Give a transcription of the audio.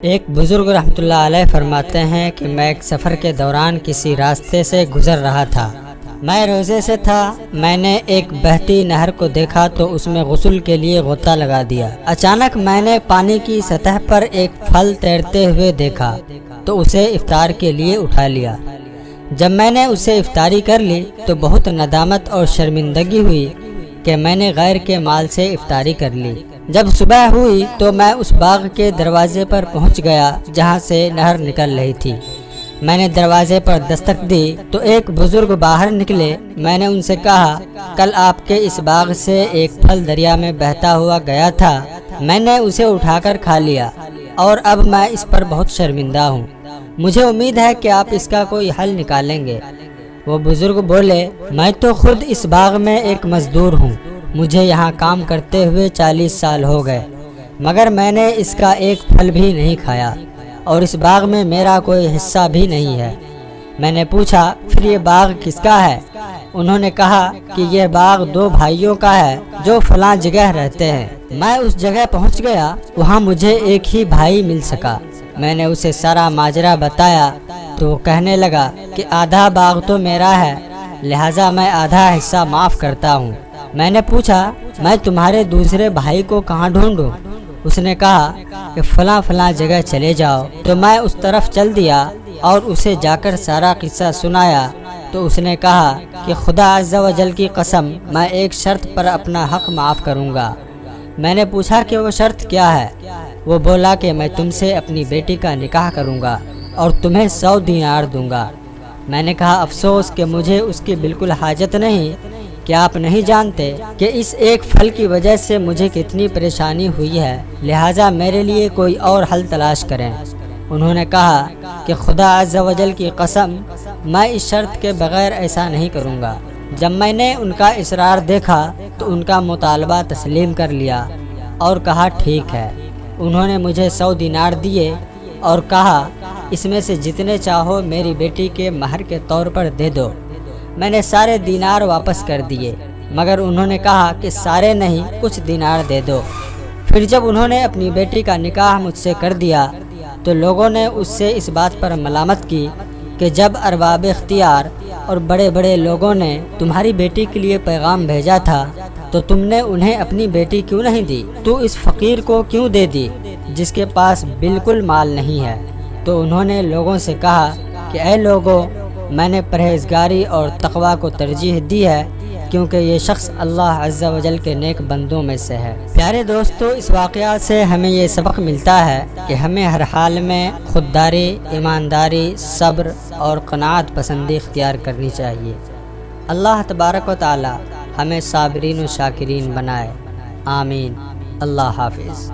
ایک بزرگ رحمۃ اللہ علیہ فرماتے ہیں کہ میں ایک سفر کے دوران کسی راستے سے گزر رہا تھا۔ میں روزے سے تھا۔ میں نے ایک بہتی نہر کو دیکھا تو اس میں غسل کے لیے غوطہ لگا دیا۔ اچانک میں نے پانی کی سطح پر ایک پھل تیرتے ہوئے دیکھا تو اسے افطار کے لیے اٹھا لیا۔ جب میں نے اسے افطاری کر لی تو بہت ندامت اور شرمندگی ہوئی کہ میں نے غیر کے مال سے افطاری کر لی۔ جب صبح ہوئی تو میں اس باغ کے دروازے پر پہنچ گیا جہاں سے نہر نکل رہی تھی۔ میں نے دروازے پر دستک دی تو ایک بزرگ باہر نکلے۔ میں نے ان سے کہا، کل آپ کے اس باغ سے ایک پھل دریا میں بہتا ہوا گیا تھا، میں نے اسے اٹھا کر کھا لیا اور اب میں اس پر بہت شرمندہ ہوں۔ مجھے امید ہے کہ آپ اس کا کوئی حل نکالیں گے۔ وہ بزرگ بولے، میں تو خود اس باغ میں ایک مزدور ہوں، مجھے یہاں کام کرتے ہوئے 40 سال ہو گئے، مگر میں نے اس کا ایک پھل بھی نہیں کھایا اور اس باغ میں میرا کوئی حصہ بھی نہیں ہے۔ میں نے پوچھا، پھر یہ باغ کس کا ہے؟ انہوں نے کہا کہ یہ باغ 2 بھائیوں کا ہے جو فلاں جگہ رہتے ہیں۔ میں اس جگہ پہنچ گیا، وہاں مجھے ایک ہی بھائی مل سکا۔ میں نے اسے سارا ماجرا بتایا تو وہ کہنے لگا کہ آدھا باغ تو میرا ہے، لہٰذا میں آدھا حصہ معاف کرتا ہوں۔ میں نے پوچھا، میں تمہارے دوسرے بھائی کو کہاں ڈھونڈوں؟ اس نے کہا کہ فلاں جگہ چلے جاؤ۔ تو میں اس طرف چل دیا اور اسے جا کر سارا قصہ سنایا تو اس نے کہا کہ خدا عز و جل کی قسم، میں ایک شرط پر اپنا حق معاف کروں گا۔ میں نے پوچھا کہ وہ شرط کیا ہے؟ وہ بولا کہ میں تم سے اپنی بیٹی کا نکاح کروں گا اور تمہیں 100 دینار دوں گا۔ میں نے کہا، افسوس کہ مجھے اس کی بالکل حاجت نہیں، کہ آپ نہیں جانتے کہ اس ایک پھل کی وجہ سے مجھے کتنی پریشانی ہوئی ہے، لہٰذا میرے لیے کوئی اور حل تلاش کریں۔ انہوں نے کہا کہ خدا عز و جل کی قسم، میں اس شرط کے بغیر ایسا نہیں کروں گا۔ جب میں نے ان کا اصرار دیکھا تو ان کا مطالبہ تسلیم کر لیا اور کہا ٹھیک ہے۔ انہوں نے مجھے 100 دینار دیے اور کہا، اس میں سے جتنے چاہو میری بیٹی کے مہر کے طور پر دے دو۔ میں نے سارے دینار واپس کر دیے، مگر انہوں نے کہا کہ سارے نہیں، کچھ دینار دے دو۔ پھر جب انہوں نے اپنی بیٹی کا نکاح مجھ سے کر دیا تو لوگوں نے اس سے اس بات پر ملامت کی کہ جب ارباب اختیار اور بڑے بڑے لوگوں نے تمہاری بیٹی کے لیے پیغام بھیجا تھا تو تم نے انہیں اپنی بیٹی کیوں نہیں دی؟ تو اس فقیر کو کیوں دے دی جس کے پاس بالکل مال نہیں ہے؟ تو انہوں نے لوگوں سے کہا کہ اے لوگوں، میں نے پرہیزگاری اور تقوی کو ترجیح دی ہے کیونکہ یہ شخص اللہ عز و جل کے نیک بندوں میں سے ہے۔ پیارے دوستو، اس واقعات سے ہمیں یہ سبق ملتا ہے کہ ہمیں ہر حال میں خودداری، ایمانداری، صبر اور قناعت پسندی اختیار کرنی چاہیے۔ اللہ تبارک و تعالی ہمیں صابرین و شاکرین بنائے۔ آمین۔ اللہ حافظ۔